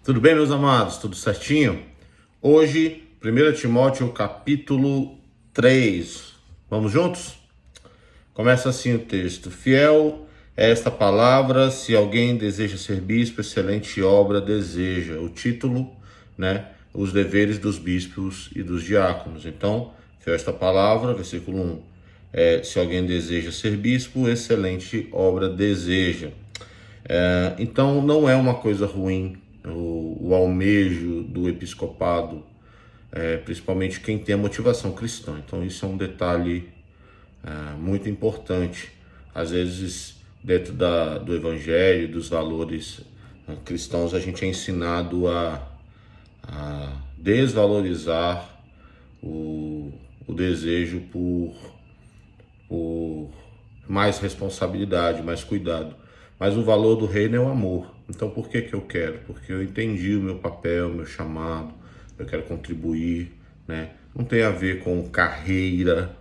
Tudo bem, meus amados? Tudo certinho? Hoje, 1 Timóteo capítulo 3. Vamos juntos? Começa assim o texto. Fiel é esta palavra, se alguém deseja ser bispo, excelente obra deseja. O título, né? Os deveres dos bispos e dos diáconos. Então, fiel é esta palavra, versículo 1. Se alguém deseja ser bispo, excelente obra deseja. Então, não é uma coisa ruim o almejo do episcopado, principalmente quem tem a motivação cristã. Então, isso é um detalhe muito importante. Às vezes, dentro do evangelho, dos valores cristãos, a gente é ensinado a desvalorizar o desejo por mais responsabilidade, mais cuidado. Mas o valor do reino é o amor. Então por que eu quero? Porque eu entendi o meu papel, o meu chamado, eu quero contribuir, né? Não tem a ver com carreira,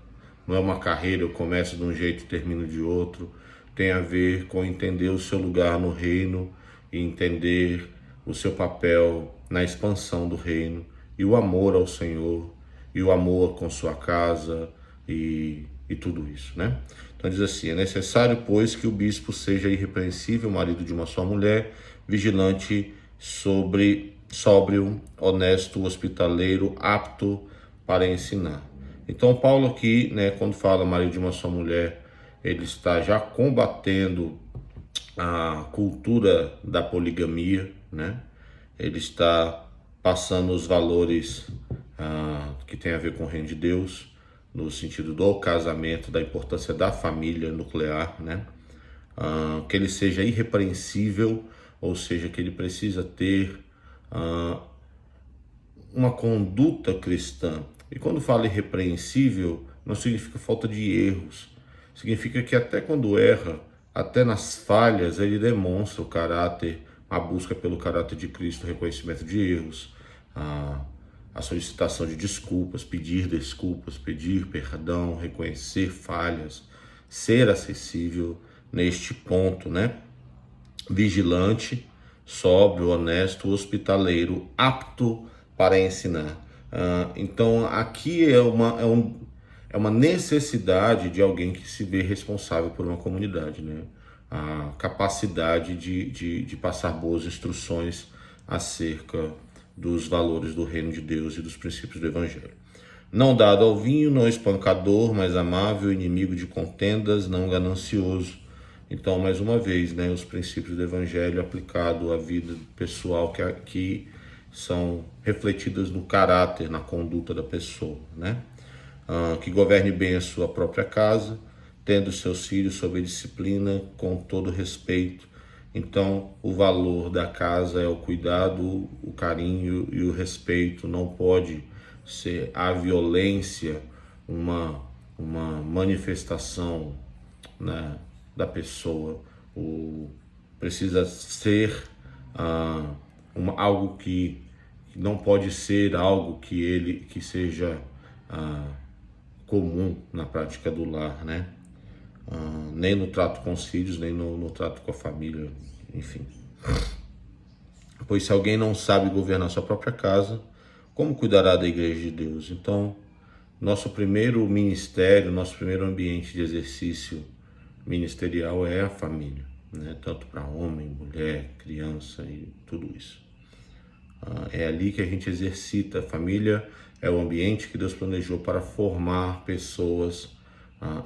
não é uma carreira, eu começo de um jeito e termino de outro. Tem a ver com entender o seu lugar no reino e entender o seu papel na expansão do reino e o amor ao Senhor e o amor com sua casa e tudo isso, né? Então diz assim, é necessário, pois, que o bispo seja irrepreensível, marido de uma só mulher, vigilante, sóbrio, honesto, hospitaleiro, apto para ensinar. Então Paulo aqui, né, quando fala marido de uma só mulher, ele está já combatendo a cultura da poligamia, né? Ele está passando os valores que tem a ver com o reino de Deus, no sentido do casamento, da importância da família nuclear, né? Que ele seja irrepreensível, ou seja, que ele precisa ter uma conduta cristã. E quando fala irrepreensível, não significa falta de erros. Significa que até quando erra, até nas falhas, ele demonstra o caráter, a busca pelo caráter de Cristo, o reconhecimento de erros, a solicitação de desculpas, pedir perdão, reconhecer falhas, ser acessível neste ponto, né? Vigilante, sóbrio, honesto, hospitaleiro, apto para ensinar. Então aqui é uma necessidade de alguém que se vê responsável por uma comunidade, né? A capacidade de passar boas instruções acerca dos valores do reino de Deus e dos princípios do evangelho. Não dado ao vinho, não espancador, mas amável, inimigo de contendas, não ganancioso. Então, mais uma vez, né, os princípios do evangelho aplicado à vida pessoal que aqui são refletidas no caráter, na conduta da pessoa, né? Que governe bem a sua própria casa, tendo seus filhos sob disciplina, com todo respeito. Então, o valor da casa é o cuidado, o carinho e o respeito. Não pode ser a violência uma manifestação, né, da pessoa. Precisa ser algo que não pode ser algo que seja comum na prática do lar, né? Nem no trato com os filhos, nem no trato com a família, enfim. Pois se alguém não sabe governar sua própria casa, como cuidará da igreja de Deus? Então, nosso primeiro ministério, nosso primeiro ambiente de exercício ministerial é a família, né? Tanto para homem, mulher, criança e tudo isso. É ali que a gente exercita. A família é o ambiente que Deus planejou para formar pessoas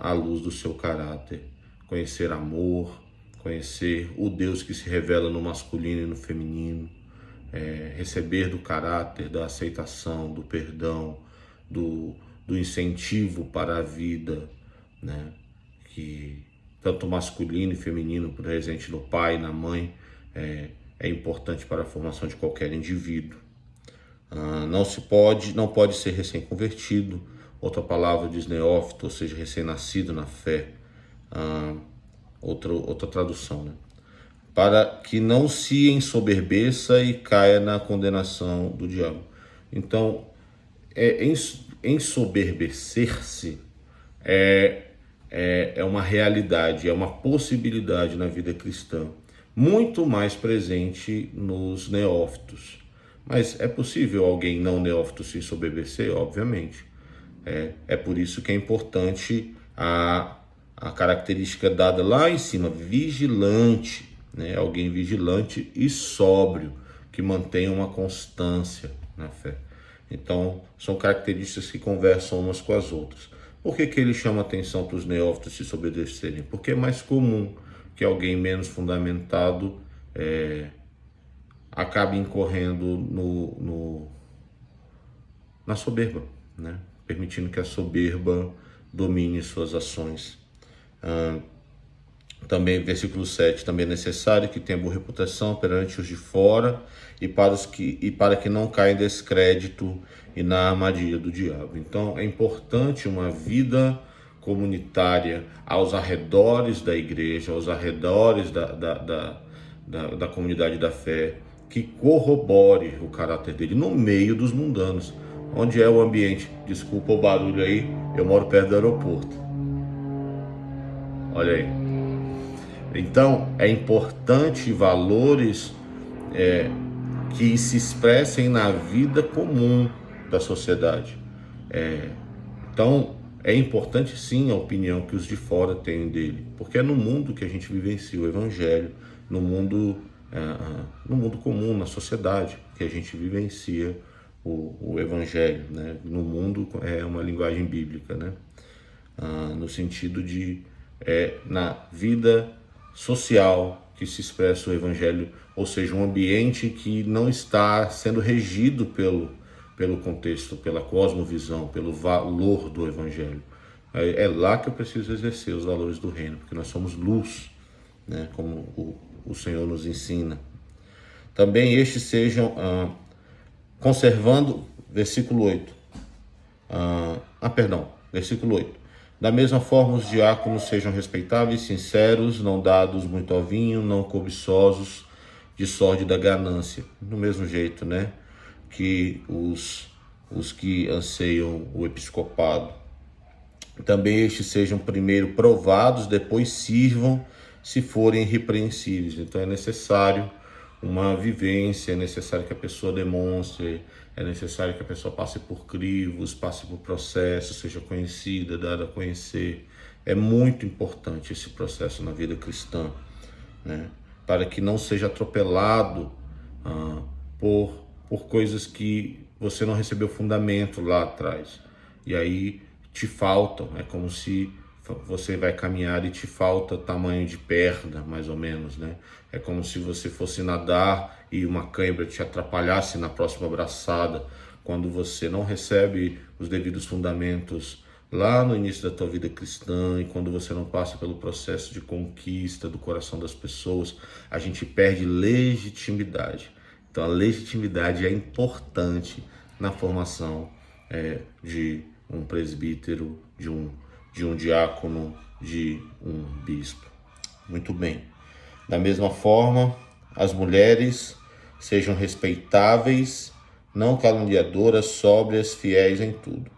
à luz do seu caráter, conhecer amor, conhecer o Deus que se revela no masculino e no feminino, receber do caráter, da aceitação, do perdão, do incentivo para a vida, né? Que tanto masculino e feminino, presente no pai e na mãe, é importante para a formação de qualquer indivíduo. Não pode ser recém-convertido, outra palavra diz neófito, ou seja, recém-nascido na fé, outra tradução, né? Para que não se ensoberbeça e caia na condenação do diabo. Então, ensoberbecer-se é uma realidade, é uma possibilidade na vida cristã. muito mais presente nos neófitos. Mas é possível alguém não neófito se ensoberbecer? Obviamente. É por isso que é importante a característica dada lá em cima, vigilante, né? Alguém vigilante e sóbrio, que mantenha uma constância na fé. Então, são características que conversam umas com as outras. Por que ele chama atenção para os neófitos se desobedecerem? Porque é mais comum que alguém menos fundamentado acabe incorrendo na soberba, né? Permitindo que a soberba domine suas ações. Também, versículo 7, também é necessário que tenha boa reputação perante os de fora e para que não caia em descrédito e na armadilha do diabo. Então, é importante uma vida comunitária aos arredores da igreja, aos arredores da comunidade da fé, que corrobore o caráter dele no meio dos mundanos. Onde é o ambiente? Desculpa o barulho aí, eu moro perto do aeroporto. Olha aí. Então, é importante valores que se expressem na vida comum da sociedade. Então, é importante sim a opinião que os de fora têm dele, porque é no mundo que a gente vivencia o evangelho, no mundo comum, na sociedade, que a gente vivencia o evangelho, né? No mundo é uma linguagem bíblica, né? No sentido de na vida social que se expressa o evangelho, ou seja, um ambiente que não está sendo regido pelo contexto, pela cosmovisão, pelo valor do evangelho. É lá que eu preciso exercer os valores do reino, porque nós somos luz, né, como o Senhor nos ensina. Também estes sejam conservando, versículo 8. Versículo 8. Da mesma forma, os diáconos sejam respeitáveis, sinceros, não dados muito ao vinho, não cobiçosos de sorte da ganância. Do mesmo jeito, né, que os que anseiam o episcopado. Também estes sejam primeiro provados, depois sirvam, se forem irrepreensíveis. Então é necessário uma vivência, é necessário que a pessoa demonstre, é necessário que a pessoa passe por crivos, passe por processos, seja conhecida, dada a conhecer. É muito importante esse processo na vida cristã, né? Para que não seja atropelado por coisas que você não recebeu fundamento lá atrás. E aí te faltam, é como se você vai caminhar e te falta tamanho de perna, mais ou menos, né? É como se você fosse nadar e uma cãibra te atrapalhasse na próxima braçada, quando você não recebe os devidos fundamentos lá no início da tua vida cristã, e quando você não passa pelo processo de conquista do coração das pessoas, a gente perde legitimidade. Então a legitimidade é importante na formação de um presbítero, de um diácono, de um bispo. Muito bem. Da mesma forma, as mulheres sejam respeitáveis, não caluniadoras, sóbrias, fiéis em tudo.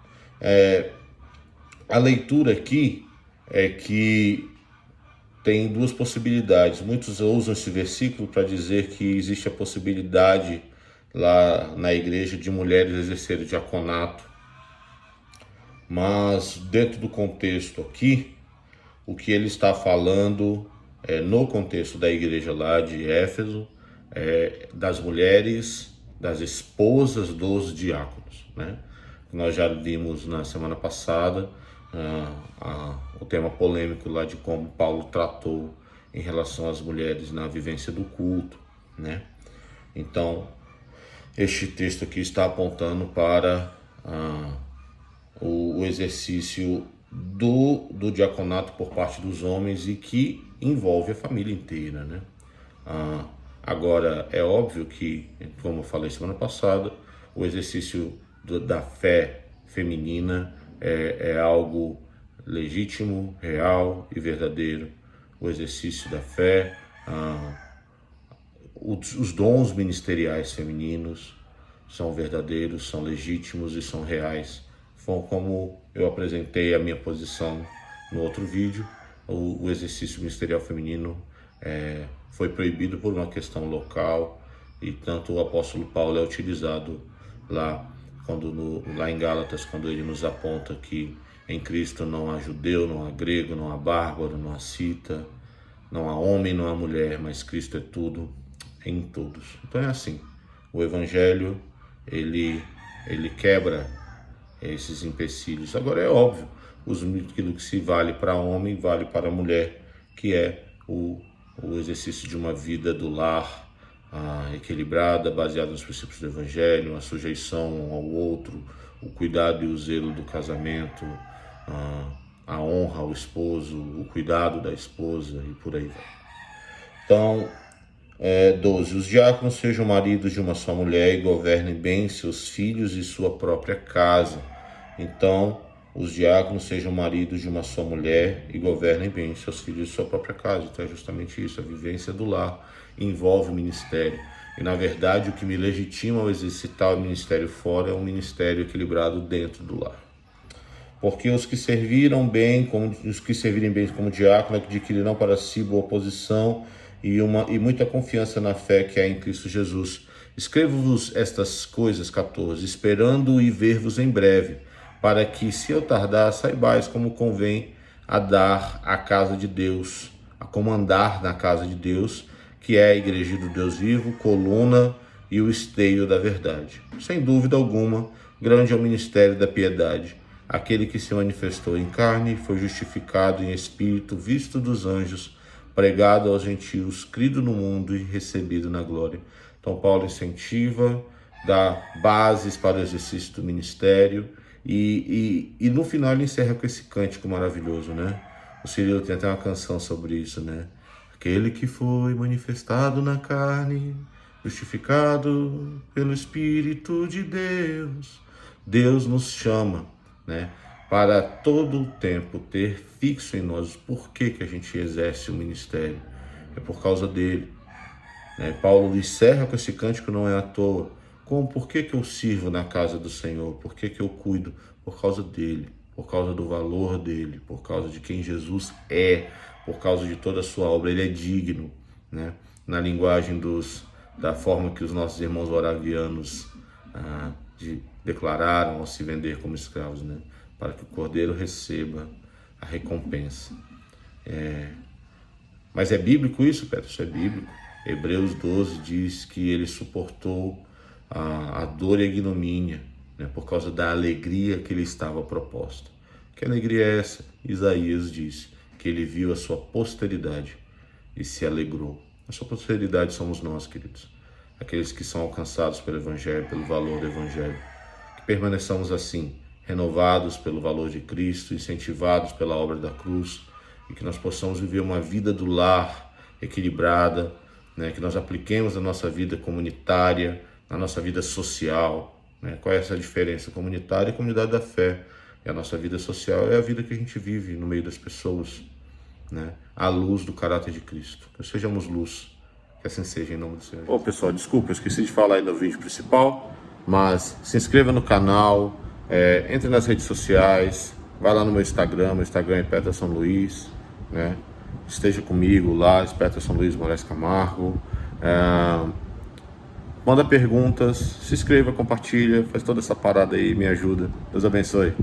A leitura aqui é que tem duas possibilidades. Muitos usam esse versículo para dizer que existe a possibilidade lá na igreja de mulheres exercerem diaconato. Mas dentro do contexto aqui, o que ele está falando no contexto da igreja lá de Éfeso, das mulheres, das esposas dos diáconos, né? Nós já vimos na semana passada o tema polêmico lá de como Paulo tratou em relação às mulheres na vivência do culto, né? Então, este texto aqui está apontando para o exercício do diaconato por parte dos homens e que envolve a família inteira, né? Agora, é óbvio que, como eu falei semana passada, o exercício da fé feminina é algo legítimo, real e verdadeiro. O exercício da fé, os dons ministeriais femininos são verdadeiros, são legítimos e são reais. Como eu apresentei a minha posição no outro vídeo, o exercício ministerial feminino foi proibido por uma questão local, e tanto o apóstolo Paulo é utilizado lá, lá em Gálatas, quando ele nos aponta que em Cristo não há judeu, não há grego, não há bárbaro, não há cita, não há homem, não há mulher, mas Cristo é tudo em todos. Então é assim, o Evangelho, ele quebra esses empecilhos. Agora é óbvio, aquilo que se vale para homem, vale para a mulher, que é o exercício de uma vida do lar, equilibrada, baseada nos princípios do Evangelho, a sujeição um ao outro, o cuidado e o zelo do casamento, a honra ao esposo, o cuidado da esposa e por aí vai. Então, 12. Os diáconos sejam maridos de uma só mulher e governem bem seus filhos e sua própria casa. Então, os diáconos sejam maridos de uma só mulher e governem bem seus filhos e sua própria casa. Então é justamente isso, a vivência do lar envolve o ministério. E na verdade o que me legitima ao exercitar o ministério fora é um ministério equilibrado dentro do lar. Porque os que servirem bem como diácono adquirirão para si boa posição e muita confiança na fé que há em Cristo Jesus. Escrevo-vos estas coisas, 14, esperando e ver-vos em breve, para que, se eu tardar, saibais como convém a comandar na casa de Deus, que é a igreja do Deus vivo, coluna e o esteio da verdade. Sem dúvida alguma, grande é o ministério da piedade. Aquele que se manifestou em carne, foi justificado em espírito, visto dos anjos, pregado aos gentios, crido no mundo e recebido na glória. Então Paulo incentiva, dá bases para o exercício do ministério, e no final ele encerra com esse cântico maravilhoso, né? O Cirilo tem até uma canção sobre isso, né? Aquele que foi manifestado na carne, justificado pelo Espírito de Deus. Deus nos chama, né? Para todo o tempo ter fixo em nós por que a gente exerce o ministério. É por causa dele, né? Paulo encerra com esse cântico, não é à toa. Por que eu sirvo na casa do Senhor? Por que eu cuido? Por causa dele, por causa do valor dele, por causa de quem Jesus é, por causa de toda a sua obra. Ele é digno, né? Na linguagem da forma que os nossos irmãos moravianos declararam ao se vender como escravos, né? Para que o Cordeiro receba a recompensa. Mas é bíblico isso, Pedro? Isso é bíblico. Hebreus 12 diz que ele suportou a dor e a ignomínia, né, por causa da alegria que lhe estava proposta. Que alegria é essa? Isaías diz que ele viu a sua posteridade e se alegrou. A sua posteridade somos nós, queridos. Aqueles que são alcançados pelo Evangelho, pelo valor do Evangelho. Que permaneçamos assim, renovados pelo valor de Cristo, incentivados pela obra da cruz, e que nós possamos viver uma vida do lar equilibrada, né, que nós apliquemos na nossa vida comunitária, na nossa vida social, né? Qual é essa diferença? Comunitária e comunidade da fé. E a nossa vida social é a vida que a gente vive no meio das pessoas, né? À luz do caráter de Cristo. Que sejamos luz, que assim seja em nome do Senhor. Pessoal, desculpa, eu esqueci de falar aí no vídeo principal, mas se inscreva no canal, entre nas redes sociais, vai lá no meu Instagram é Peterson Luiz, né? Esteja comigo lá, Peterson Luiz Moraes Camargo. Manda perguntas, se inscreva, compartilha, faz toda essa parada aí, me ajuda. Deus abençoe.